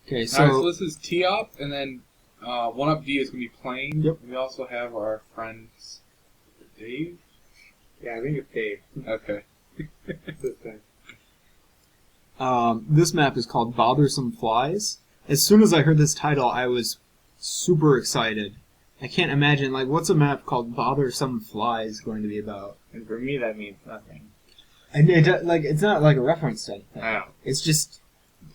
Okay, so... Alright, so this is T-Up, and then 1-Up D is going to be plane. Yep. We also have our friends Dave? Yeah, I think it's Dave. Okay. This map is called Bothersome Flies. As soon as I heard this title, I was super excited. I can't imagine, like, what's a map called Bothersome Flies going to be about? And for me, that means nothing. And it's not like a reference to anything. I know. It's just,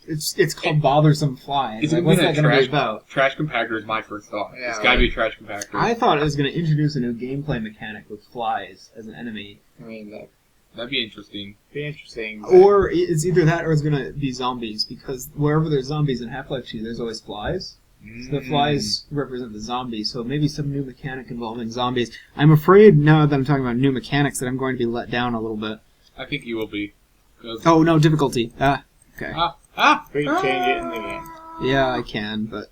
it's called Bothersome Flies. Is Like, it what's gonna that going to be about? Trash compactor is my first thought. Yeah, It's got to be a trash compactor. I thought it was going to introduce a new gameplay mechanic with flies as an enemy. I mean, That'd be interesting. be interesting. Or it's either that or it's going to be zombies, because wherever there's zombies in Half-Life 2, there's always flies. So the flies represent the zombies, so maybe some new mechanic involving zombies. I'm afraid, now that I'm talking about new mechanics, that I'm going to be let down a little bit. I think you will be. Oh, no, difficulty. Ah, okay. We can change it in the game. Yeah, I can, but...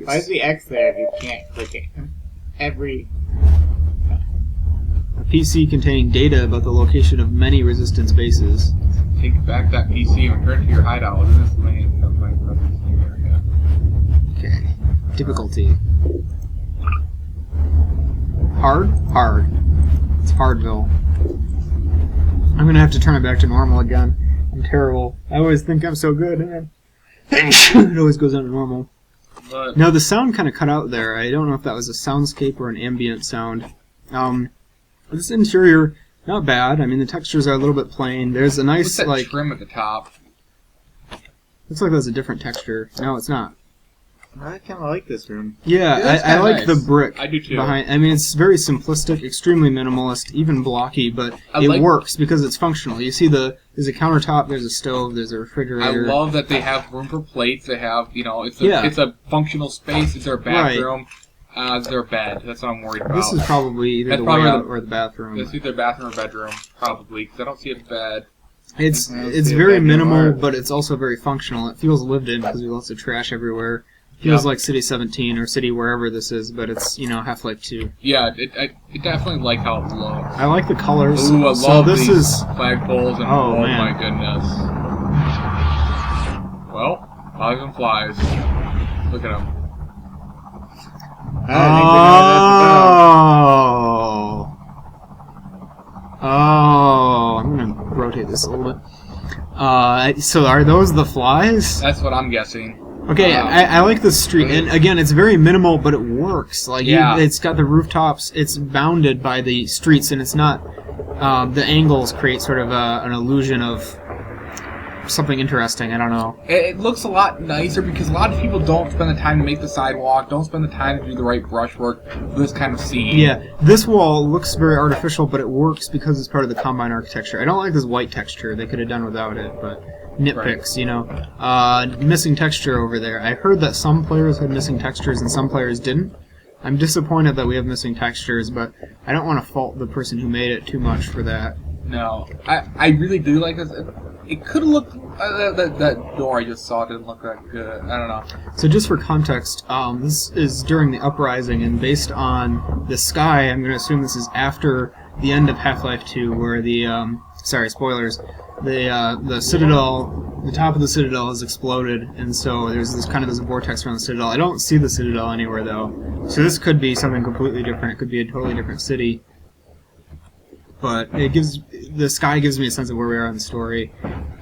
Why is the X there if you can't click it? Every... A PC containing data about the location of many resistance bases. Take back that PC and return to your hideout within this lane of my brother's area. Okay. Difficulty. Hard? Hard. It's Hardville. I'm gonna have to turn it back to normal again. I'm terrible. I always think I'm so good, and then it always goes down to normal. But No, the sound kind of cut out there. I don't know if that was a soundscape or an ambient sound. This interior, not bad. I mean, the textures are a little bit plain. There's a nice, what's that like... trim at the top? Looks like that's a different texture. No, it's not. I kind of like this room. Yeah, that's I kinda like nice. the brick I do too. behind. I mean, it's very simplistic, extremely minimalist, even blocky, but I it like- works because it's functional. You see, there's a countertop, there's a stove, there's a I refrigerator. love that they have room for plates. They have, it's Yeah. it's a functional space. Is there a bathroom? Is there a bed? That's what I'm worried about. This is probably either That's the probably way the- out or the bathroom. It's either bathroom or bedroom, probably, because I don't see a bed. It's I don't it's see a very bedroom minimal, or- but it's also very functional. It feels lived in because there's lots of trash everywhere. Feels Yeah. like City 17 or City wherever this is, but it's Half-Life 2. Yeah, it definitely like how it looks. I like the colors. Ooh, I so love this these is flagpoles, and Oh, oh man. my goodness. Well, Bothersome Flies. Look at them. I think we know Oh, I'm gonna rotate this a little bit. So are those the flies? That's what I'm guessing. Okay, I like the street, and again, it's very minimal, but it works. Like, Yeah. it's got the rooftops, it's bounded by the streets, and it's not. The angles create sort of an illusion of something interesting. I don't know. It looks a lot nicer because a lot of people don't spend the time to make the sidewalk, don't spend the time to do the right brushwork for this kind of scene. Yeah, this wall looks very artificial, but it works because it's part of the Combine architecture. I don't like this white texture. They could have done without it, but nitpicks, Missing texture over there. I heard that some players had missing textures and some players didn't. I'm disappointed that we have missing textures, but I don't want to fault the person who made it too much for that. No, I really do like this. It could have looked... that door I just saw didn't look that good. I don't know. So just for context, this is during the Uprising, and based on the sky, I'm going to assume this is after the end of Half-Life 2, where the, sorry, spoilers, the Citadel, the top of the Citadel has exploded, and so there's this kind of this vortex around the Citadel. I don't see the Citadel anywhere, though. So this could be something completely different. It could be a totally different city. But the sky gives me a sense of where we are in the story.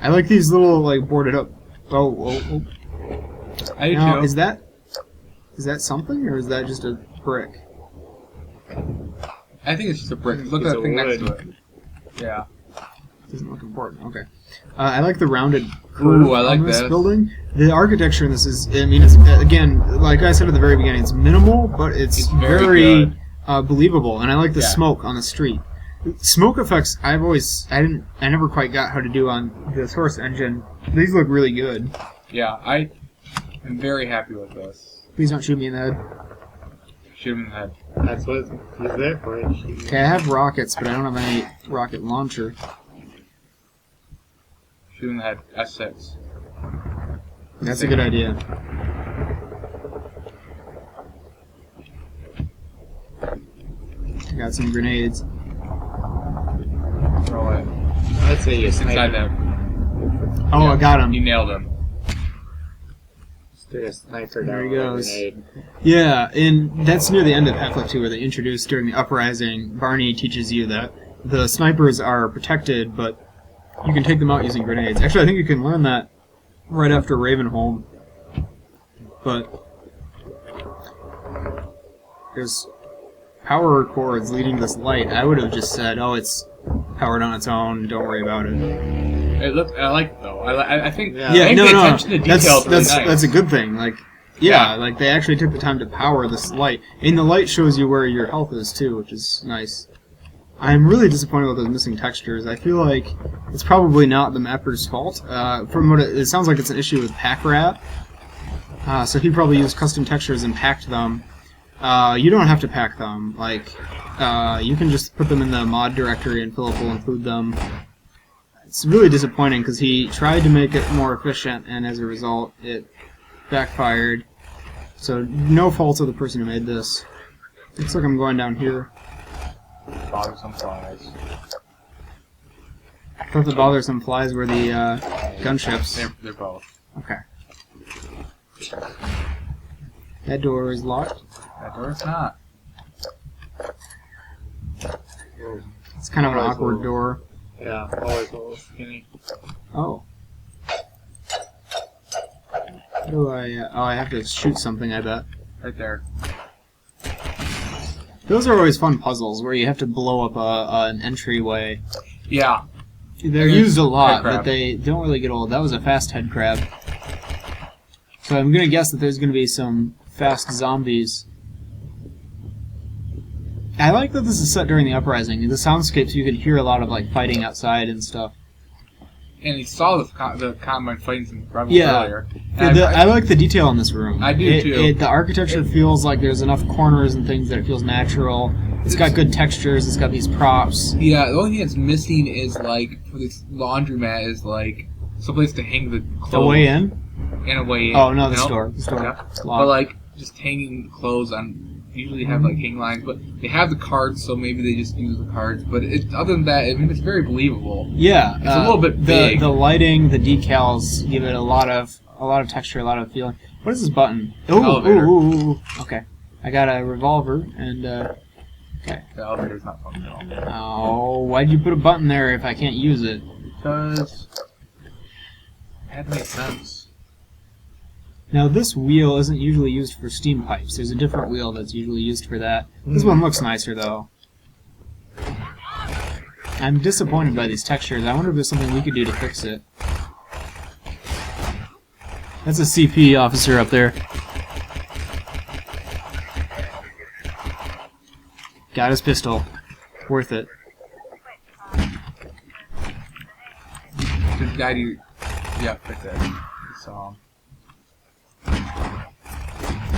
I like these little, like, boarded up... Oh. I do Now, too. is that something, or is that just a brick? I think it's just a brick. Look It's at that a thing next to wood. it. Yeah. Doesn't look important. Okay. I like the rounded curve Ooh, I like on this this. building. The architecture in this is, I mean, it's, again, like I said at the very beginning, it's minimal, but it's very good. Believable, and I like the Yeah. smoke on the street. Smoke effects, I never quite got how to do on the Source engine. These look really good. Yeah, I am very happy with this. Please don't shoot me in the head. Shoot him in the head. That's what he's there for. Okay, I have rockets, but I don't have any rocket launcher. Shoot him in the head. S6. That's a good idea. I got some grenades. Throw it. Let's say you It's inside snipe. them. Oh, Yeah, I got him. You nailed him. Through a sniper There down he with a goes. grenade. Yeah, and that's near the end of Half-Life 2 where they introduced during the uprising, Barney teaches you that the snipers are protected, but you can take them out using grenades. Actually, I think you can learn that right after Ravenholm. But there's power cords leading this light. I would have just said, oh, it's powered on its own, don't worry about it. It looks. I like it, though. I think. Yeah. Yeah, I think no, the no, attention to detail is really nice. that's a good thing. Like, yeah, like they actually took the time to power this light, and the light shows you where your health is too, which is nice. I'm really disappointed with those missing textures. I feel like it's probably not the mapper's fault. From what it sounds like, it's an issue with PackRat. So he probably used custom textures and packed them. You don't have to pack them. Like, you can just put them in the mod directory, and Philip will include them. It's really disappointing because he tried to make it more efficient, and as a result, it backfired. So no fault of the person who made this. Looks like I'm going down here. Bothersome Flies. I thought the Bothersome Flies were the gunships. They're both. Okay. That door is locked. That door's not. It's kind of an Always awkward will. door. Yeah, always a little skinny. Oh. How do I... oh, I have to shoot something, I bet. Right there. Those are always fun puzzles, where you have to blow up an entryway. Yeah. They're used a lot, Head crab. but they don't really get old. That was a fast head crab. So I'm going to guess that there's going to be some fast zombies. I like that this is set during the uprising. The soundscapes, you can hear a lot of like fighting outside and stuff. And he saw the combine fighting some rebels Yeah. earlier. Yeah, And I like the detail in this room. I do, too. The architecture feels like there's enough corners and things that it feels natural. It's got good textures. It's got these props. Yeah, the only thing that's missing is like for this laundromat is like someplace to hang the clothes. The way in? And a way in. Oh no, the you know? store. The store. Yeah. It's But locked. like just hanging clothes on. Usually have like hang lines, but they have the cards, so maybe they just use the cards. But other than that, I mean, it's very believable. Yeah, It's a little bit the big. the lighting, the decals give it a lot of texture, a lot of feeling. What is this button? Elevator. Ooh. Okay, I got a revolver and okay. The elevator's not functional. Oh, why'd you put a button there if I can't use it? Because it had to make sense. Now this wheel isn't usually used for steam pipes. There's a different wheel that's usually used for that. This one looks nicer though. I'm disappointed by these textures. I wonder if there's something we could do to fix it. That's a CP officer up there. Got his pistol. Worth it. The guy you... Yeah, right there. You saw him.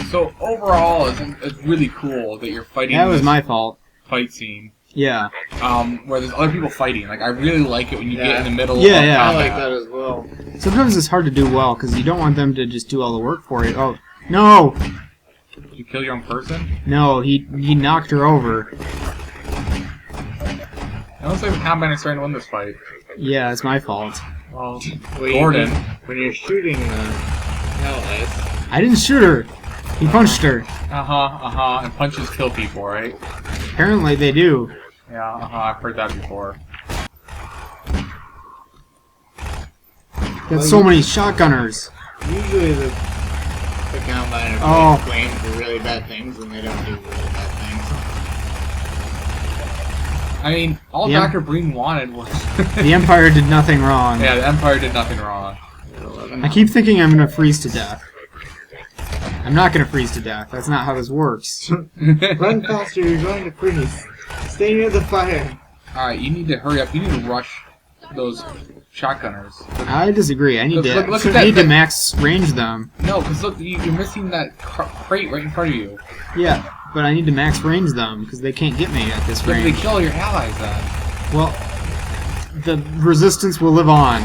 So overall, it's really cool that you're fighting That was this my fault. fight scene. Yeah. Where there's other people fighting. Like, I really like it when you get Yeah. in the middle Yeah, of yeah. I combat. like that as well. Sometimes it's hard to do well because you don't want them to just do all the work for you. Oh, no! Did you kill your own person? No, he knocked her over. It looks like the Combine is starting to win this fight. Yeah, it's my fault. Well, Gordon. when you're shooting Alice, I didn't shoot her. He punched her. And punches kill people, right? Apparently they do. Yeah, I've heard that before. Got so many shotgunners. usually the Combine Oh. are blamed for really bad things, and they don't do really bad I mean, all Yeah. Dr. Breen wanted was... The Empire did nothing wrong. Yeah, the Empire did nothing wrong. I keep thinking I'm gonna freeze to death. I'm not gonna freeze to death. That's not how this works. things. Run faster, you're going to freeze. Stay near the fire. Alright, you need to hurry up. You need to rush those shotgunners. I disagree. I need Look at I need that. to max range them. No, because look, you're missing that crate right in front of you. Yeah, but I need to max range them because they can't get me at this But they range. kill all your allies then. Well, the resistance will live on.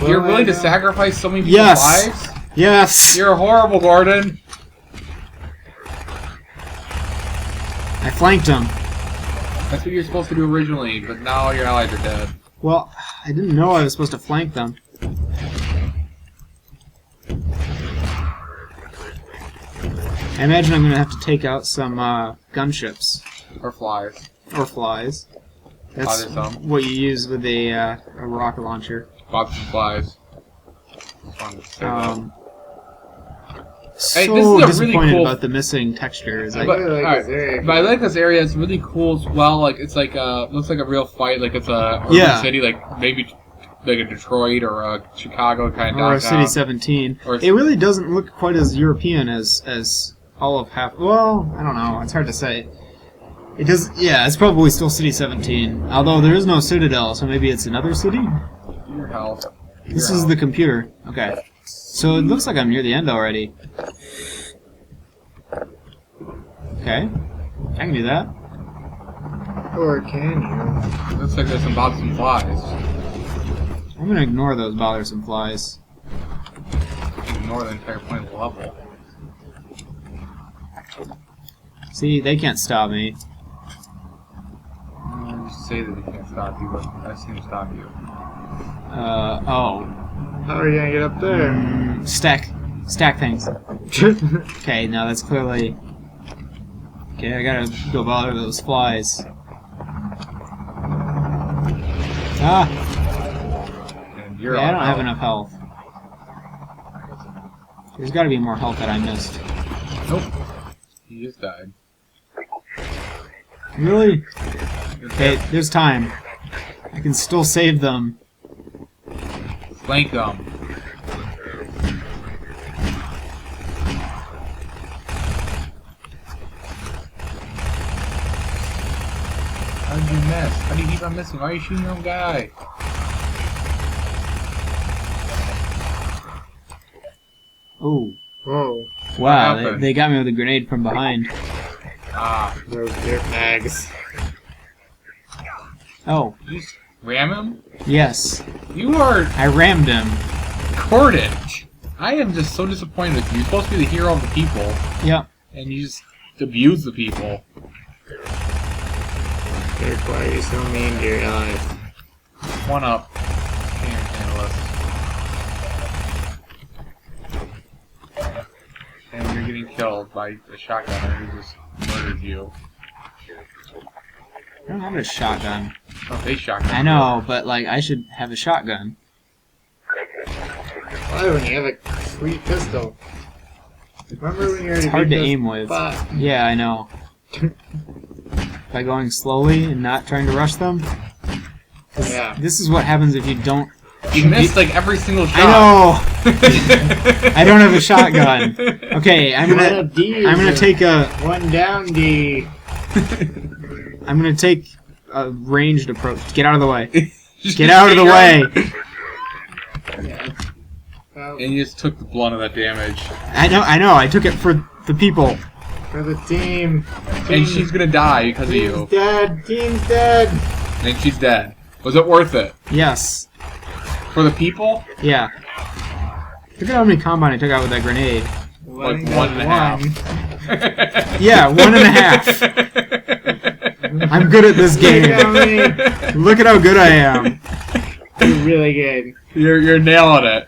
You're willing to Well, sacrifice so many people's Yes. lives? Yes. You're horrible, Gordon. I flanked him. That's what you're supposed to do originally, but now your allies are dead. Well, I didn't know I was supposed to flank them. I imagine I'm going to have to take out some gunships. Or flies. Or flies. That's Bothersome. what you use with a rocket launcher. Bothersome Flies. Just wanted to say that. So Hey, this is a really disappointed cool- about the missing textures. I But, really like alright, this area. but I like this area. It's really cool as well. Like it's like looks like a real fight. Like it's a urban Yeah. city. Like maybe like a Detroit or a Chicago kind of Or downtown. City 17. Or- It really doesn't look quite as European as all of half. Well, I don't know. It's hard to say. It does. Yeah, it's probably still City 17. Although there is no Citadel, so maybe it's another city. Your health. This is the computer. Okay. So it looks like I'm near the end already. Okay. I can do that. Or can you? Looks like there's some Bothersome Flies. I'm gonna ignore those bothersome flies. Ignore the entire point of the level. See, they can't stop me. You say that they can't stop you, but I've seen them stop you. Oh. How are you gonna get up there? Stack things. Okay, now that's clearly... Okay, I gotta go bother those flies. Ah! And you're Yeah, I on don't have health. enough health. There's gotta be more health that I missed. Nope. You just died. Really? You're Okay, dead. there's time. I can still save them. Flank them. How did you miss? How do you keep on missing? Why are you shooting your own guy? Oh. Whoa. Wow, What happened? they got me with a grenade from behind. Ah. Those dirt bags. Oh, You just ram him? yes. You are I rammed him. recorded. I am just so disappointed with you. You're supposed to be the hero of the people, Yep. and you just abuse the people. Dirk, why are you so mean to your allies? One up. Can't handle us. And you're getting killed by the shotgunner who just murdered you. I don't have a shotgun. Oh, they shotgun. I know, but like I should have a shotgun. Why when you have a sweet pistol? Remember when you already It's hard beat to this aim with. spot? Yeah, I know. By going slowly and not trying to rush them. 'Cause Yeah. This is what happens if you don't. You missed like every single shot. I know. I don't have a shotgun. Okay, I'm One gonna. of these I'm gonna is take a. one down D. I'm gonna take a ranged approach. Get out of the way. Just Get out of the way. Well, And you just took the blunt of that damage. I know. I took it for the people. for the team. And she's gonna die because of Team's you. dead. Team's dead. And she's dead. Was it worth it? Yes. For the people? Yeah. Look at how many combine I took out with that grenade. Like 1.5. Yeah, 1.5. I'm good at this game. Look at how good I am. You're really good. You're nailing it.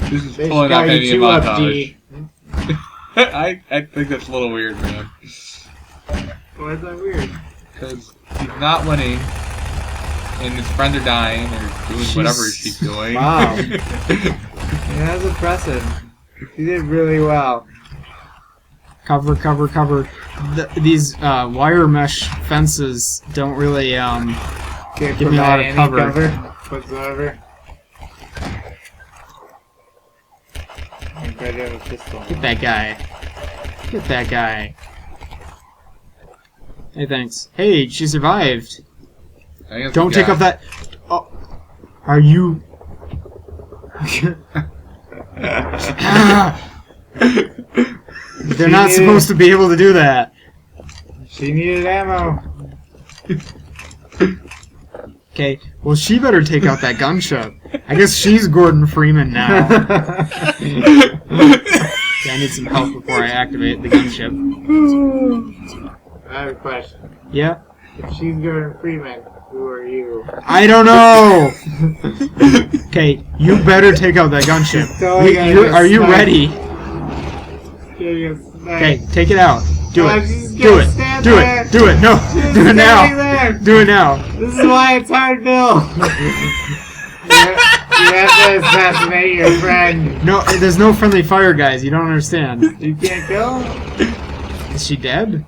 This is They pulling up got any you two up, montage. D. I think that's a little weird, man. Why is that weird? Because he's not winning, and his friends are dying, or doing whatever she's doing. Wow. Yeah, that's impressive. You did really well. Cover. These wire mesh fences don't really Can't give me a lot provide of any cover. whatsoever. I'm glad you have a pistol. Get that guy. Get that guy. Hey, thanks. Hey, she survived. I guess Don't we take got- off that. Oh, are you? They're not supposed to be able to do that. She needed ammo. Okay, well, she better take out that gunship. I guess she's Gordon Freeman now. Okay, I need some help before I activate the gunship. I have a question. Yeah? If she's Gordon Freeman, who are you? I don't know! Okay, you better take out that gunship. Totally gonna get Are you sniped. ready? You're gonna Okay, take it out. Do Oh, it. she's Do gonna it. stand Do there. it. Do it. No. She's Do it now. standing there. Do it now. This is why it's hard, Bill. You have to assassinate your friend. No, there's no friendly fire, guys. You don't understand. You can't kill him? Is she dead?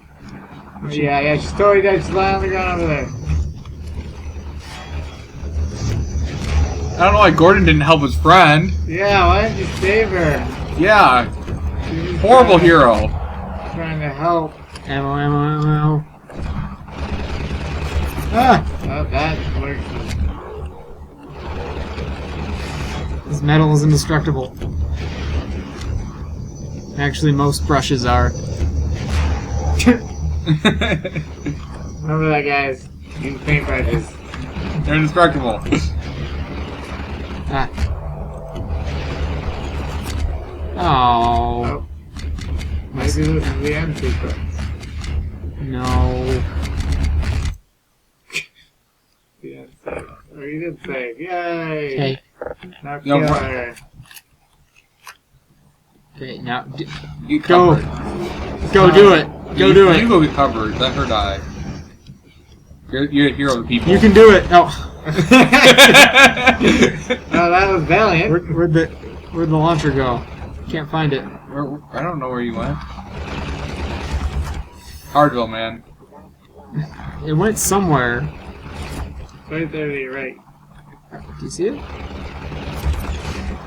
Yeah, she's totally dead. She's lying on the ground over there. I don't know why Gordon didn't help his friend. Yeah, why didn't you save her? Yeah, She was horrible trying- hero. Trying to help. Ammo. Ah! Oh, that works. This metal is indestructible. Actually, most brushes are. Remember that, guys. Use paintbrushes. They're indestructible. Ah. Oh. Oh. Maybe this is the end sequence. No. The end save. Or you did save. Yay! Okay. Now No, kill what? her. Okay, now. You Go. covered. Go do it. Go do You it. go get covered. Let her die. You're a hero of the people. You can do it. Oh. Oh, that was valiant. Where'd the launcher go? Can't find it. I don't know where you went. Hardville, man. It went somewhere. Right there to your right. Do you see it?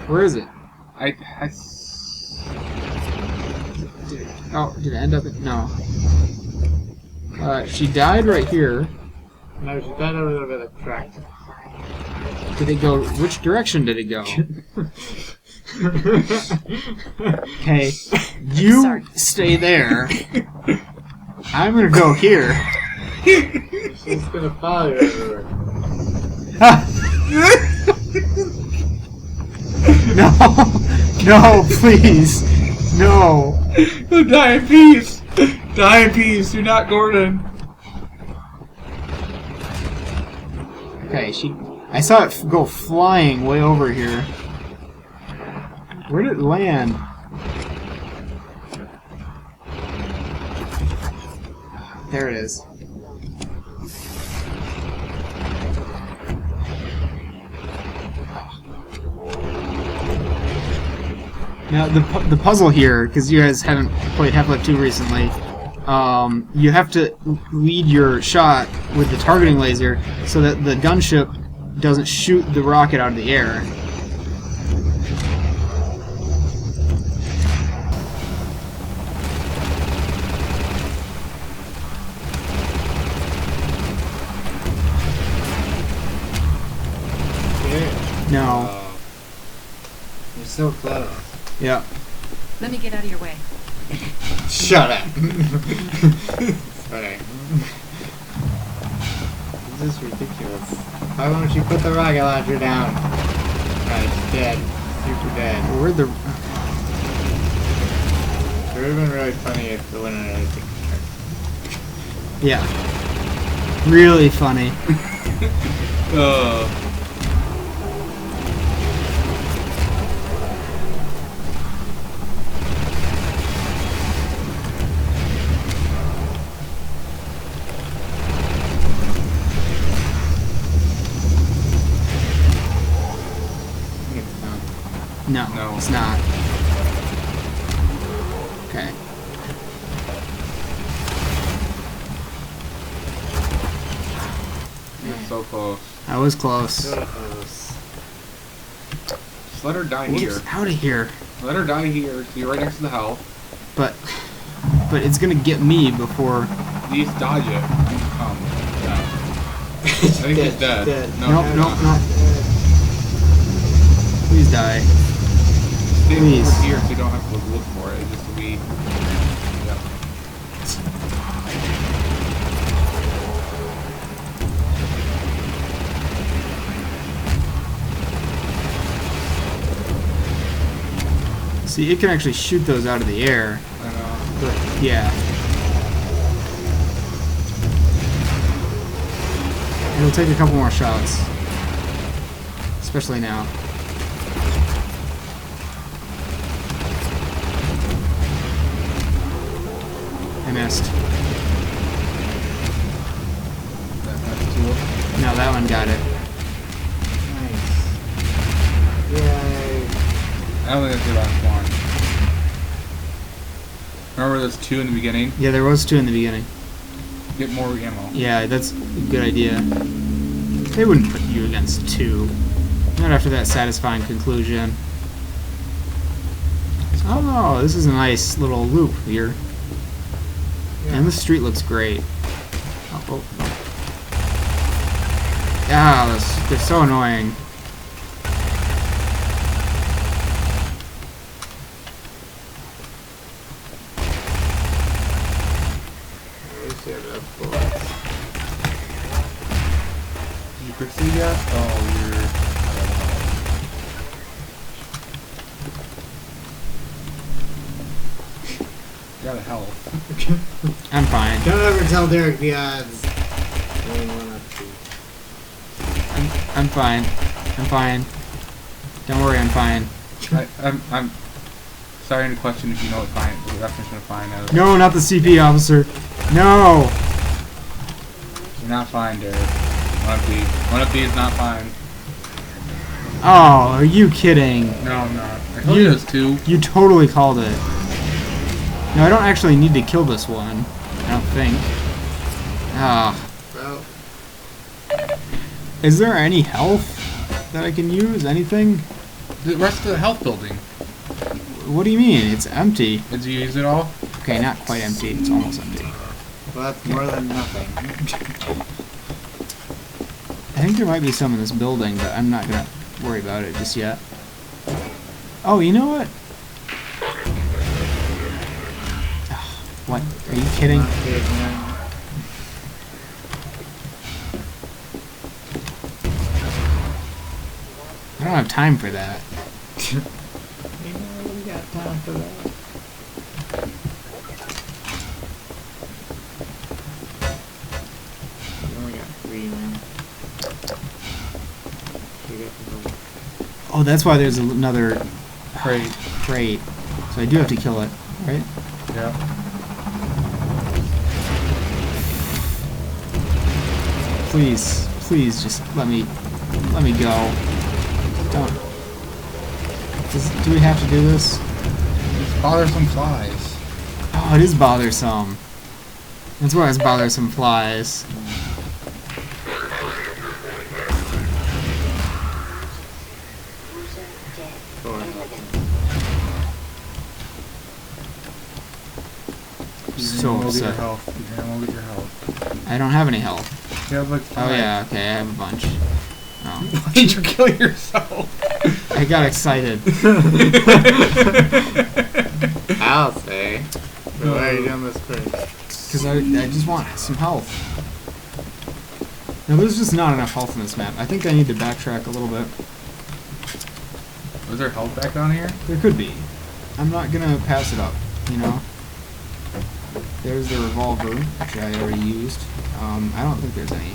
Where is it? Did it end up in... No. She died right here. No, she's died over there by the track. Did it go... Which direction did it go? Okay. You Sorry. stay there. I'm gonna go here. She's gonna follow you everywhere. No! No, please! No! Die in peace! Die in peace! You're not Gordon! Okay, I saw it go flying way over here. Where did it land? There it is. Now the puzzle here, because you guys haven't played Half-Life 2 recently, you have to lead your shot with the targeting laser so that the gunship doesn't shoot the rocket out of the air. Yeah. No. You're so close. Yeah. Let me get out of your way. Shut up. Sorry. This is ridiculous. Why won't you put the rocket launcher down? Alright, she's dead. Super dead. Where'd the... It would have been really funny if the winner had taken her. Yeah. Really funny. No, No. it's not. Okay. You're so close. I was close. So close. Just let her die here. Out of here. Let her die here, so you're right next to the health. But it's gonna get me before. You just dodge it. Yeah. I think he's dead. No, Nope, he's nope, not. nope. Please die. Stay Please. over here so you don't have to look for it. It's just we. Yeah. See, it can actually shoot those out of the air. I know. But yeah. It'll take a couple more shots. Especially now. fast. That's two. No, that one got it. Nice. Yay. I don't think that's the last one. Remember there's two in the beginning? Yeah, there was 2 in the beginning. Get more ammo. Yeah, that's a good idea. They wouldn't put you against 2. Not after that satisfying conclusion. Oh, this is a nice little loop here. Yeah. And the street looks great. Oh. Yeah, they're so annoying. Did you proceed yet? Oh, you're... You got a health. I'm fine. Don't ever tell Derek the odds. I'm fine. I'm fine. Don't worry, I'm fine. I'm starting to question if you know what fine, the definition of fine is. No, not the CP officer. No! You're not fine, Derek. One of these is not fine. Oh, are you kidding? No, I'm not. I told you there's two. You totally called it. No, I don't actually need to kill this one. I don't think. Ah. Well, Is there any health that I can use? Anything? The rest of the health building. What do you mean? It's empty. Did you use it all? Okay, not quite empty. It's almost empty. well, that's more than nothing. I think there might be some in this building, but I'm not gonna worry about it just yet. Oh, you know what? What? Are you kidding? Not kidding, man. I don't have time for that. You know, we got time for that. We only got 3, man. We got the vote. Oh, that's why there's another Crate. crate. So I do have to kill it, right? Yeah. Please, please, just let me go. Don't. Do we have to do this? It's Bothersome Flies. Oh, it is bothersome. That's why it's Bothersome Flies. So Get your upset. health. You're gonna get your health. I don't have any health. You have like Oh 5. yeah, okay, I have a bunch. Oh. Why did you kill yourself? I got excited. I'll say. So why are you doing this first? Because I just want some health. Now there's just not enough health in this map. I think I need to backtrack a little bit. Was there health back down here? There could be. I'm not gonna pass it up, you know? There's the revolver, which I already used. I don't think there's any.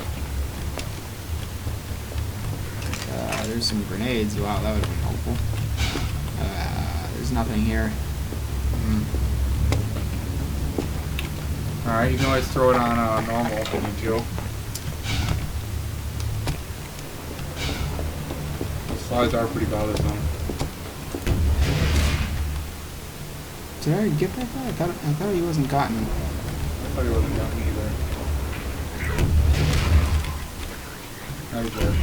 There's some grenades. Wow, that would have been helpful. There's nothing here. Alright, you can always throw it on normal if you need to. The slides are pretty bothersome. Did I get that guy? I thought he wasn't gotten. I thought he wasn't gotten either. That was there.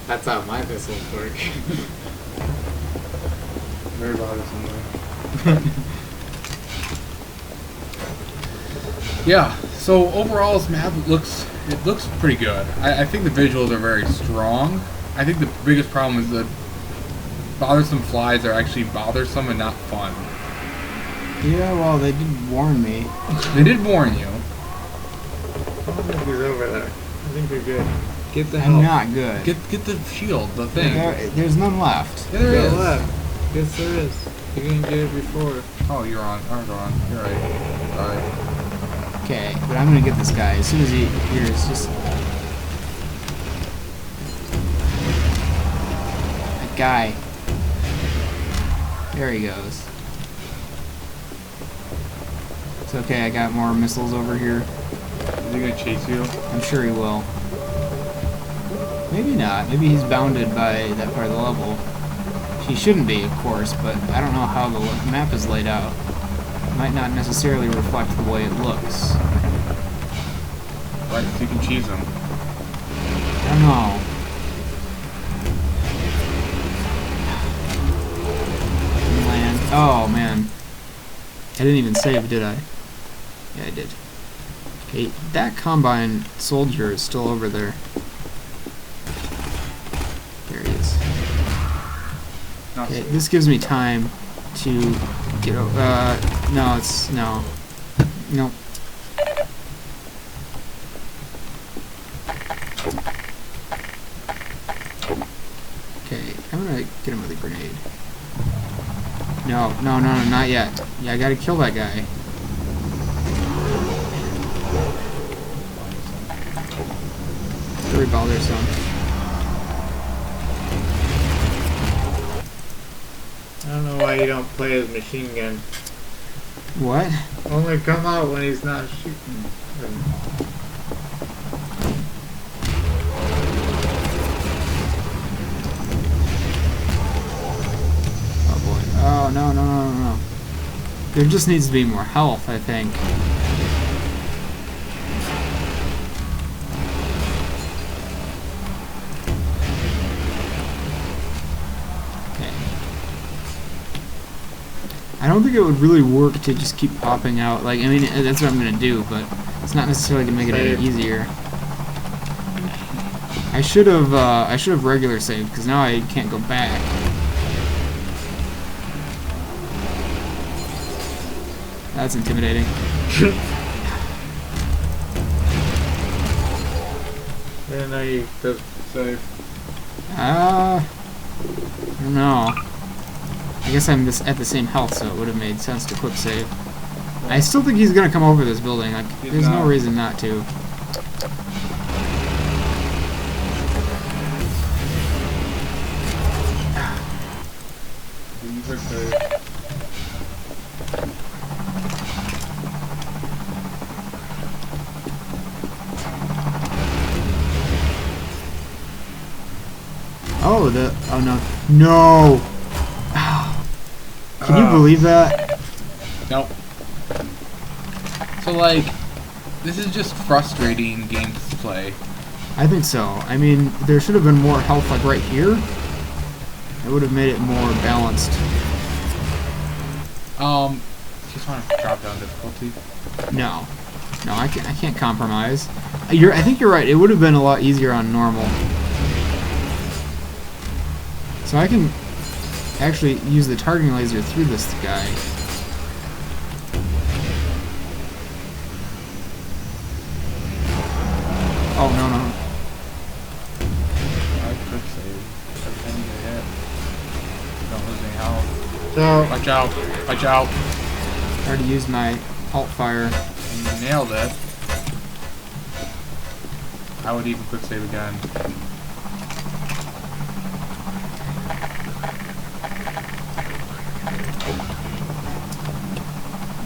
That's how my missiles work. Very bothersome though. Yeah, so overall this map looks pretty good. I think the visuals are very strong. I think the biggest problem is that Bothersome Flies are actually bothersome and not fun. Yeah, well, they did warn me. They did warn you. I don't think he's over there. I think you're good. Get the I'm help. not good. Get the shield, the thing. There's none left. Yeah, there is. Go left. Yes, there is. You didn't get it before. Oh, you're on. You're on. You're right. Sorry. Okay, but I'm gonna get this guy as soon as he hears just that guy. There he goes. It's okay, I got more missiles over here. Is he gonna chase you? I'm sure he will. Maybe not. Maybe he's bounded by that part of the level. He shouldn't be, of course, but I don't know how the map is laid out. It might not necessarily reflect the way it looks. Right, so you can cheese him. I don't know. Land. Oh, man. I didn't even save, did I? Yeah, I did. Okay, that Combine soldier is still over there. There he is. Okay, this gives me time to get over. No, it's. No. Nope. Okay, I'm gonna get him with a grenade. No, no, no, no, not yet. Yeah, I gotta kill that guy. Very bothersome. I don't know why you don't play his machine gun. What? Only come out when he's not shooting. Oh boy. Oh, no, no, no, no, no. There just needs to be more health, I think. I don't think it would really work to just keep popping out. Like, I mean, that's what I'm gonna do, but it's not necessarily gonna make it any easier. I should have regular saved because now I can't go back. That's intimidating. Didn't know you could save. I don't know. I guess I'm at the same health, so it would have made sense to quick save. I still think he's gonna come over this building. Like, there's no reason not to. Oh no. No! Can you believe that? Nope. So, like, this is just frustrating gameplay. I think so. I mean, there should have been more health, like, right here. It would have made it more balanced. Just want to drop down difficulty. No. No, I can't compromise. I think you're right. It would have been a lot easier on normal. So I can actually use the targeting laser through this guy. Oh, no, no. I could save. Every time you get hit. Don't lose any health. So, Watch out. Watch out. I already used my alt fire. And you nailed it. I would even quick save again.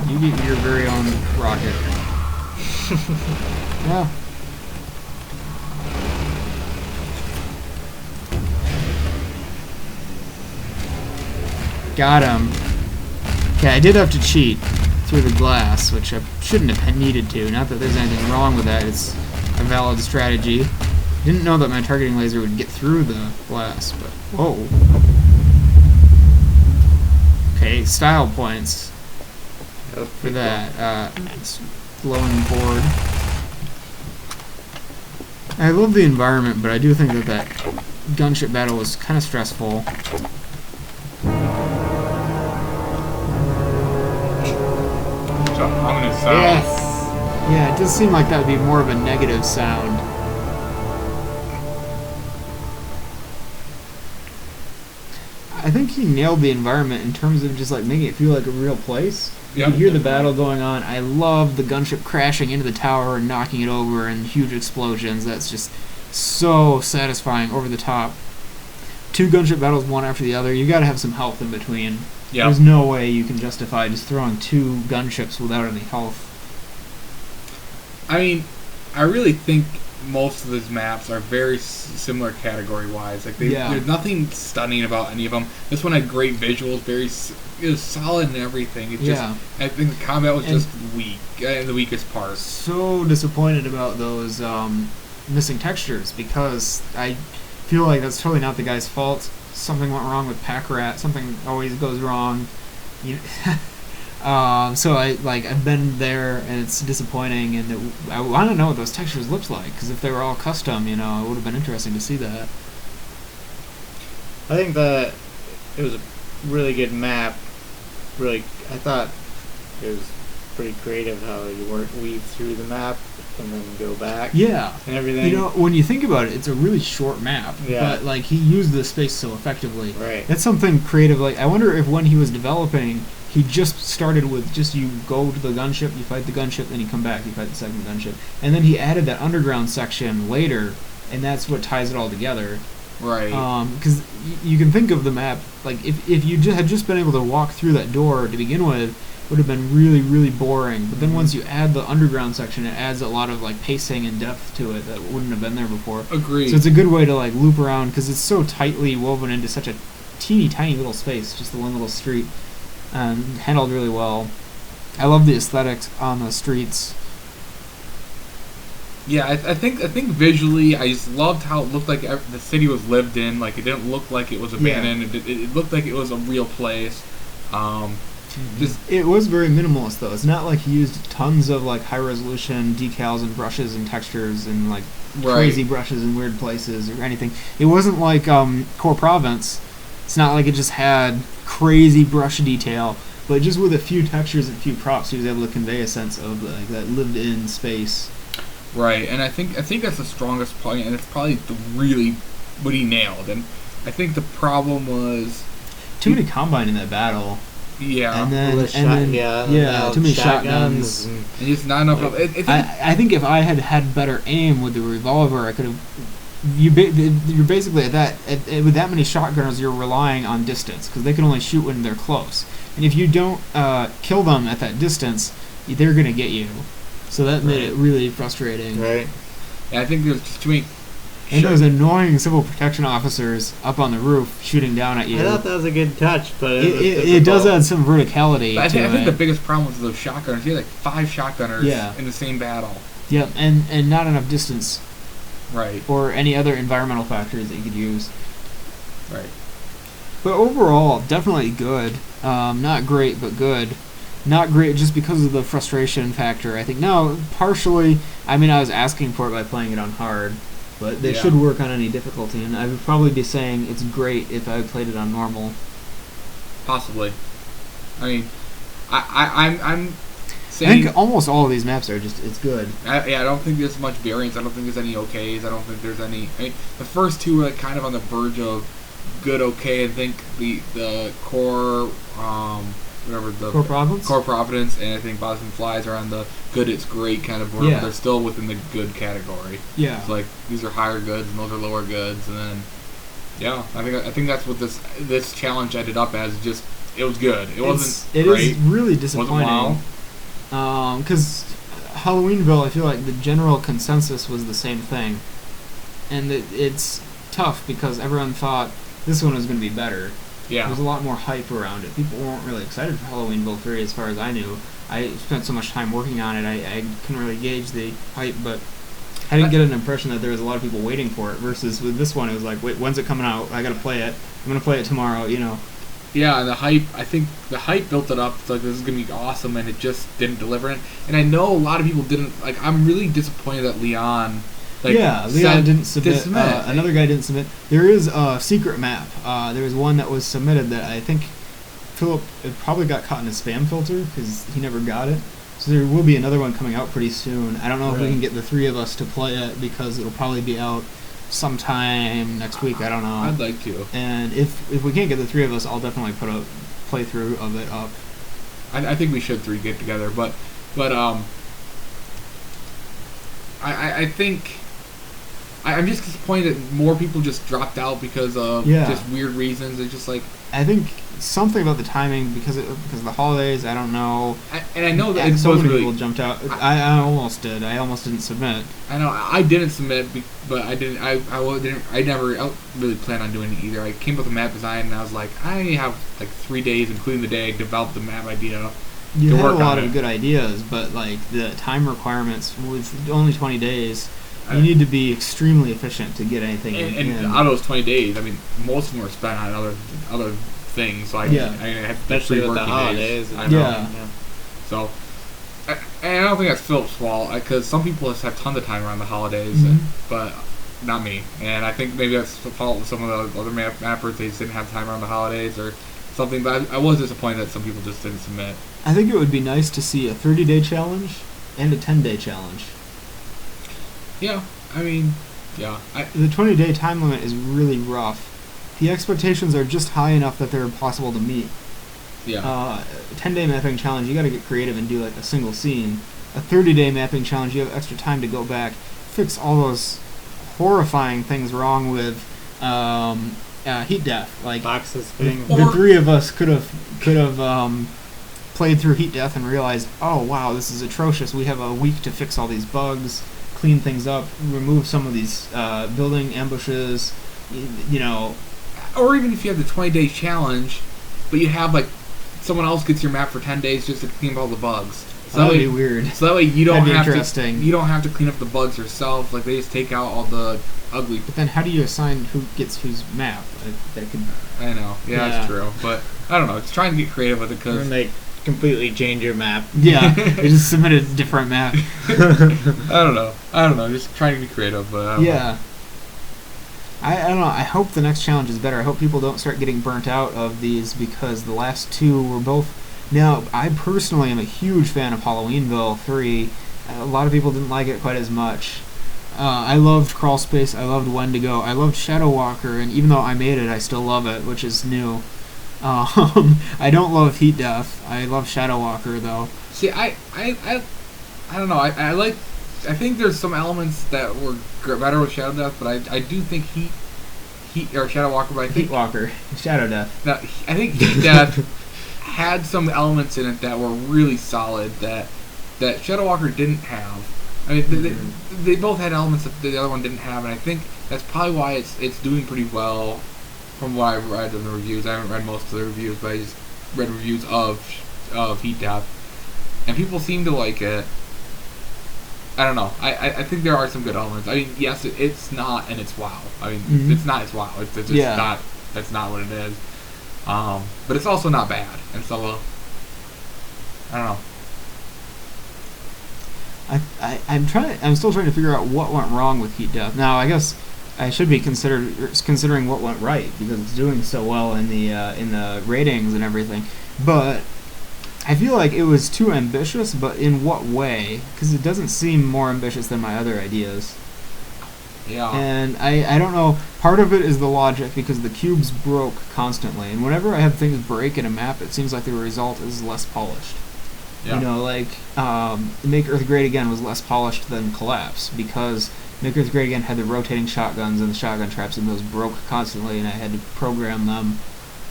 You get your very own rocket. Yeah. Got him. Okay, I did have to cheat through the glass, which I shouldn't have needed to. Not that there's anything wrong with that. It's a valid strategy. Didn't know that my targeting laser would get through the glass, but whoa. Okay, style points for that. It's glowing board. I love the environment, but I do think that gunship battle was kind of stressful. Ominous sound. yes! Yeah, it does seem like that would be more of a negative sound. I think he nailed the environment in terms of just like making it feel like a real place. Yep. You hear the battle going on. I love the gunship crashing into the tower and knocking it over and huge explosions. That's just so satisfying, over the top. Two gunship battles, one after the other. You gotta have some health in between. Yeah. There's no way you can justify just throwing 2 gunships without any health. I mean, I really think most of these maps are very similar category-wise. Like, there's nothing stunning about any of them. This one had great visuals, it was solid and everything. It just, I think the combat was just weak, the weakest part. So disappointed about those missing textures, because I feel like that's totally not the guy's fault. Something went wrong with Pack Rat. Something always goes wrong. So I've been there, and it's disappointing, and I want to know what those textures looked like, because if they were all custom, it would have been interesting to see that. I think that it was a really good map. I thought it was pretty creative how you weave through the map and then go back. Yeah, and everything. When you think about it, it's a really short map. Yeah. But he used the space so effectively. Right. That's something creative. I wonder if when he was developing, he just started with you go to the gunship, you fight the gunship, then you come back, you fight the second gunship, and then he added that underground section later, and that's what ties it all together. Right. Because you can think of the map if you had just been able to walk through that door to begin with, it would have been really, really boring. But then once you add the underground section, it adds a lot of pacing and depth to it that wouldn't have been there before. Agreed. So it's a good way to loop around, because it's so tightly woven into such a teeny tiny little space, just the one little street. Handled really well. I love the aesthetics on the streets. Yeah, I think visually, I just loved how it looked like the city was lived in. It didn't look like it was abandoned. Yeah. It looked like it was a real place. It was very minimalist, though. It's not like he used tons of high resolution decals and brushes and textures and crazy brushes in weird places or anything. It wasn't like Core Province. It's not like it just had crazy brush detail, but just with a few textures and a few props, he was able to convey a sense of that lived-in space. Right, and I think that's the strongest point, and it's probably really what he nailed. And I think the problem was too many Combine in that battle. Yeah, and then too many shotguns. And just not enough. I think if I had better aim with the revolver, I could have. You're basically with that many shotgunners, you're relying on distance, because they can only shoot when they're close. And if you don't kill them at that distance, they're gonna get you. So that made it really frustrating. Right. And I think there's just too many. And those annoying civil protection officers up on the roof shooting down at you. I thought that was a good touch, but it does add some verticality. I think the biggest problem was those shotgunners. You had 5 shotgunners in the same battle. Yep, and not enough distance. Right. Or any other environmental factors that you could use. Right. But overall, definitely good. Not great, but good. Not great just because of the frustration factor. I think, partially, I was asking for it by playing it on hard, but they should work on any difficulty, and I would probably be saying it's great if I played it on normal. Possibly. I'm saying... I think almost all of these maps are it's good. I don't think there's much variance. I don't think there's any okays. I don't think there's any... the first two were kind of on the verge of good okay. I think the core... Core Providence, and I think Bothersome Flies are on the good, it's great kind of work. Yeah. They're still within the good category. Yeah. It's these are higher goods and those are lower goods, and then I think that's what this challenge ended up as. Just it was good. It wasn't great. It is really disappointing. Because Halloweenville, I feel like the general consensus was the same thing, and it's tough because everyone thought this one was going to be better. Yeah. There's a lot more hype around it. People weren't really excited for Halloweenville 3 as far as I knew. I spent so much time working on it, I couldn't really gauge the hype, but I didn't get an impression that there was a lot of people waiting for it, versus with this one, it was wait, when's it coming out? I gotta play it. I'm gonna play it tomorrow, Yeah, and I think the hype built it up. It's this is going to be awesome, and it just didn't deliver it. And I know a lot of people didn't, I'm really disappointed that Leon... Leon didn't submit. Another guy didn't submit. There is a secret map. There was one that was submitted that I think Philip probably got caught in a spam filter because he never got it. So there will be another one coming out pretty soon. I don't know if we can get the 3 of us to play it, because it'll probably be out sometime next week. I don't know. I'd like to. And if we can't get the 3 of us, I'll definitely put a playthrough of it up. I think we should 3 get together, but I think I'm just disappointed that more people just dropped out because of just weird reasons. It's just like I think something about the timing because of the holidays. I don't know. And I know that so many really, people jumped out. I almost did. I almost didn't submit. I know I didn't submit, but I didn't. I never really planned on doing it either. I came up with a map design and I was like, I have like 3 days, including the day, I developed the map idea. You had a lot of good ideas, but like the time requirements with only 20 days. You need to be extremely efficient to get anything in. And out of those 20 days, I mean, most of them were spent on other things. So I had especially with the holidays. I know. Yeah. So, and I don't think that's Philip's fault because some people just have tons of time around the holidays, but not me. And I think maybe that's the fault of some of the other mappers. They just didn't have time around the holidays or something. But I was disappointed that some people just didn't submit. I think it would be nice to see a 30-day challenge and a 10-day challenge. Yeah, I mean, yeah. The 20-day time limit is really rough. The expectations are just high enough that they're impossible to meet. Yeah. 10-day mapping challenge, you got to get creative and do like a single scene. A 30-day mapping challenge, you have extra time to go back, fix all those horrifying things wrong with heat death. Like boxes fitting. The three of us could have played through heat death and realized, oh wow, this is atrocious. We have a week to fix all these bugs. Clean things up, remove some of these building ambushes, you know. Or even if you have the 20-day challenge, but you have like someone else gets your map for 10 days just to clean up all the bugs. So that would be weird. So that way you don't have to clean up the bugs yourself. Like they just take out all the ugly. But then how do you assign who gets whose map? I know. Yeah, that's true. But I don't know. It's trying to get creative with it because they completely change your map. Yeah, they just submitted a different map. I don't know. Just trying to be creative, but I don't know. I don't know. I hope the next challenge is better. I hope people don't start getting burnt out of these because the last two were both. Now, I personally am a huge fan of Halloweenville 3. A lot of people didn't like it quite as much. I loved Crawl Space. I loved Wendigo. I loved Shadow Walker, and even though I made it, I still love it, which is new. I don't love Heat Death. I love Shadow Walker though. See, I don't know. I like. I think there's some elements that were better with Shadow Death, but I do think Heat or Shadow Walker. But I think Heat Walker, Shadow Death. Now, I think Heat Death had some elements in it that were really solid that Shadow Walker didn't have. I mean, they both had elements that the other one didn't have, and I think that's probably why it's doing pretty well. From what I've read in the reviews, I haven't read most of the reviews, but I just read reviews of Heat Death, and people seem to like it. I don't know. I think there are some good elements. I mean, yes, it's not, and it's WoW. I mean, it's not, it's WoW. It's just not. That's not what it is. But it's also not bad, and so I don't know. I'm still trying to figure out what went wrong with Heat Death. Now, I guess I should be considering what went right because it's doing so well in the ratings and everything. But I feel like it was too ambitious, but in what way? Because it doesn't seem more ambitious than my other ideas. Yeah. And I don't know. Part of it is the logic because the cubes broke constantly, and whenever I have things break in a map, it seems like the result is less polished. Yeah. You know, like Make Earth Great Again was less polished than Collapse because Make Earth Great Again had the rotating shotguns and the shotgun traps, and those broke constantly, and I had to program them,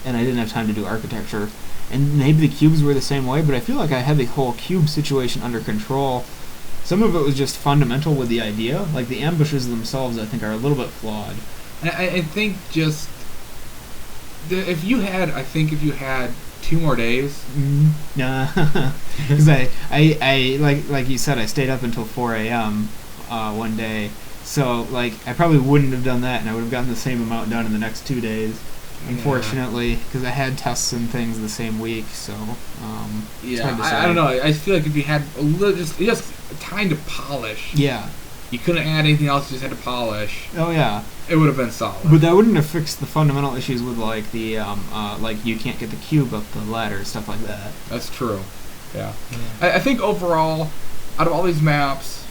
and I didn't have time to do architecture. And maybe the cubes were the same way, but I feel like I had the whole cube situation under control. Some of it was just fundamental with the idea. Like the ambushes themselves, I think, are a little bit flawed. And I think just if you had 2 more days. Because I like you said, I stayed up until 4 a.m. One day. So like I probably wouldn't have done that, and I would have gotten the same amount done in the next 2 days. Unfortunately, because I had tests and things the same week, so it's hard to say. I don't know. I feel like if you had a little, just time to polish. Yeah. You couldn't add anything else. You just had to polish. Oh yeah. It would have been solid. But that wouldn't have fixed the fundamental issues with like the like you can't get the cube up the ladder, stuff like that. That's true. Yeah. I think overall, out of all these maps,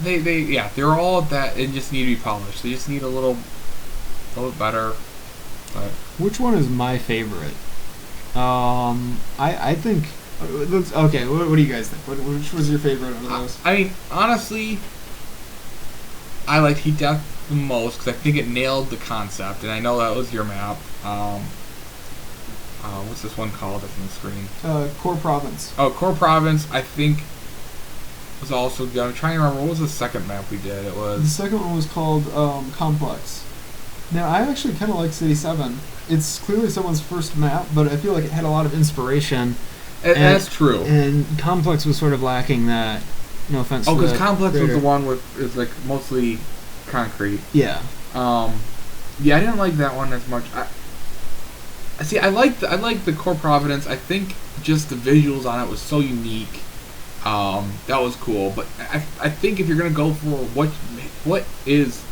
they're all that it just need to be polished. They just need a little bit better. But which one is my favorite? I think. Okay, what do you guys think? Which was your favorite of those? I mean, honestly, I liked Heat Death the most because I think it nailed the concept, and I know that was your map. What's this one called that's on the screen? Core Province. Oh, Core Province, I think, was also good. I'm trying to remember, what was the second map we did? It The was... second one was called Complex. Now, I actually kind of like City 7. It's clearly someone's first map, but I feel like it had a lot of inspiration. That's true. And Complex was sort of lacking that. No offense. Oh, to because the Complex creator. was the one with is like mostly concrete. Yeah. Yeah, I didn't like that one as much. I like the Core Providence. I think just the visuals on it was so unique. That was cool. But I think if you're gonna go for what is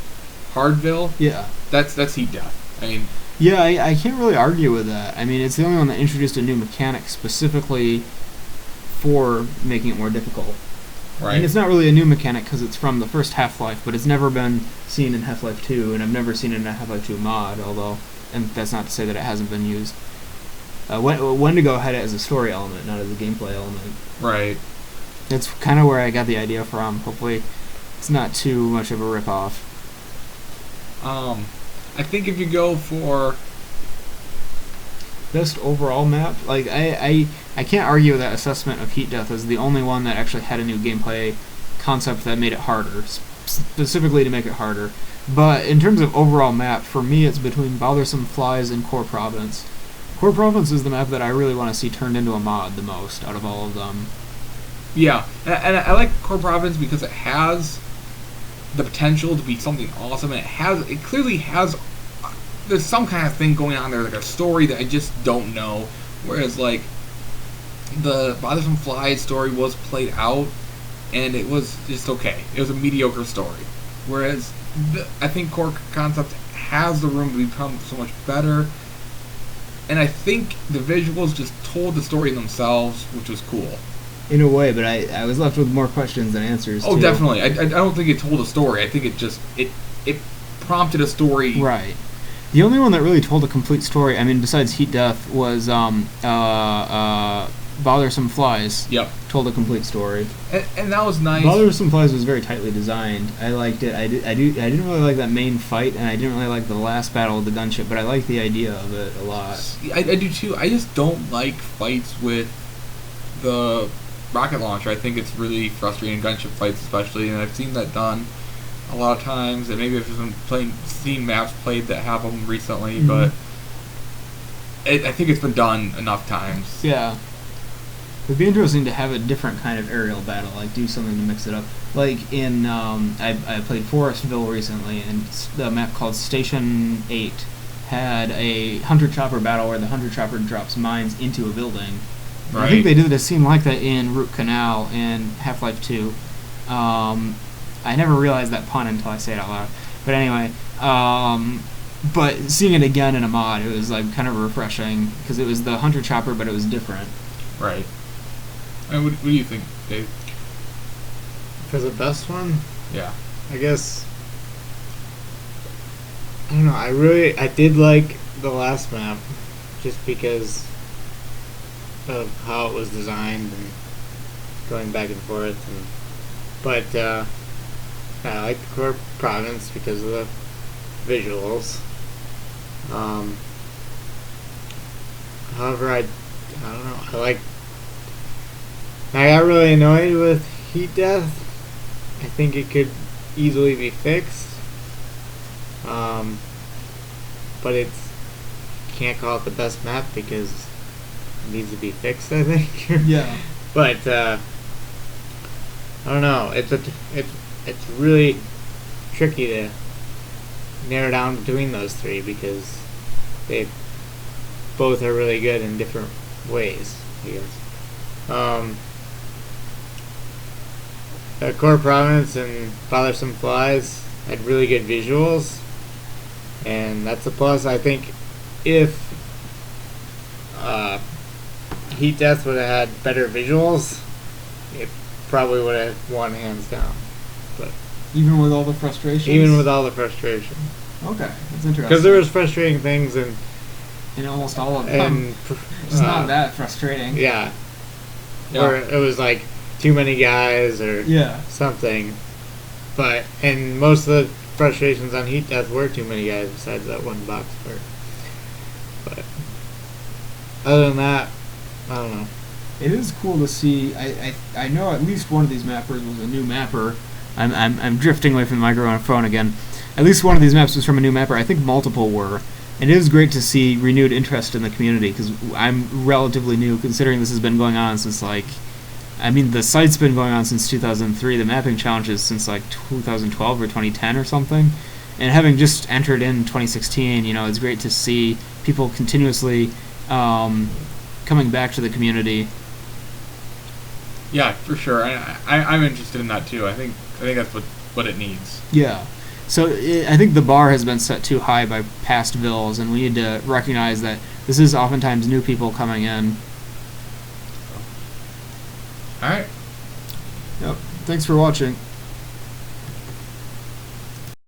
Hardville, Yeah. that's Heat Death. I mean, Yeah, I can't really argue with that. I mean, it's the only one that introduced a new mechanic specifically for making it more difficult. right? And it's not really a new mechanic because it's from the first Half-Life, but it's never been seen in Half-Life 2, and I've never seen it in a Half-Life 2 mod, although, and that's not to say that it hasn't been used. Wendigo had it as a story element, not as a gameplay element. Right. That's kind of where I got the idea from. Hopefully, it's not too much of a rip-off. I think if you go for Best overall map, like I can't argue with that assessment of Heat Death as the only one that actually had a new gameplay concept that made it harder, specifically to make it harder. But in terms of overall map, for me, it's between Bothersome Flies and Core Province. Core Province is the map that I really want to see turned into a mod the most out of all of them. yeah, and I like Core Province because it has the potential to be something awesome, and it clearly has. There's some kind of thing going on there, like a story that I just don't know. Whereas, like, the Bothersome Flies story was played out, and it was just okay. It was a mediocre story. Whereas, I think Core Concept has the room to become so much better, and I think the visuals just told the story themselves, which was cool. In a way, but I was left with more questions than answers. Oh, too. definitely. I don't think it told a story. I think it just it prompted a story. Right. The only one that really told a complete story, I mean, besides Heat Death, was Bothersome Flies. Yep. Told a complete story. And that was nice. Bothersome Flies was very tightly designed. I liked it. I didn't really like that main fight, and I didn't really like the last battle with the gunship, but I liked the idea of it a lot. I do too. I just don't like fights with the rocket launcher. I think it's really frustrating, gunship fights especially, and I've seen that done a lot of times, and maybe I've just been seen maps played that have them recently, Mm-hmm. but I think it's been done enough times. Yeah. It'd be interesting to have a different kind of aerial battle, like do something to mix it up. Like in, I played ForestVille recently, and the map called Station 8 had a Hunter Chopper battle where the Hunter Chopper drops mines into a building. Right. I think they did a scene like that in Root Canal in Half-Life 2. I never realized that pun until I say it out loud. But anyway, but seeing it again in a mod, it was like kind of refreshing because it was the Hunter Chopper, but it was different. Right. And what do you think, Dave? For the best one, Yeah. I guess, I don't know, I did like the last map just because of how it was designed and going back and forth, but I like the Core Province because of the visuals. However, I don't know, I got really annoyed with Heat Death. I think it could easily be fixed. But can't call it the best map because it needs to be fixed, I think. Yeah. But I don't know. It's really tricky to narrow down between those three because they both are really good in different ways, I guess. Core Province and Bothersome Flies had really good visuals, and that's a plus. I think if Heat Death would have had better visuals, it probably would have won hands down. But Even with all the frustrations? even with all the frustration, Okay, that's interesting. because there was frustrating things and almost all of them. It's not that frustrating. Yeah. Yeah. Or it was like too many guys or Yeah. something. and most of the frustrations on Heat Death were too many guys besides that one box part. But other than that, I don't know. It is cool to see. I know at least one of these mappers was a new mapper. I'm drifting away from the microphone again. At least one of these maps was from a new mapper. I think multiple were. And it is great to see renewed interest in the community because I'm relatively new, considering this has been going on since the site's been going on since 2003. The mapping challenges since 2012 or 2010 or something. And having just entered in 2016, it's great to see people continuously coming back to the community. Yeah, for sure. I'm interested in that too. I think that's what it needs. Yeah. So I think the bar has been set too high by past Villes, and we need to recognize that this is oftentimes new people coming in. All right. Yep. Thanks for watching.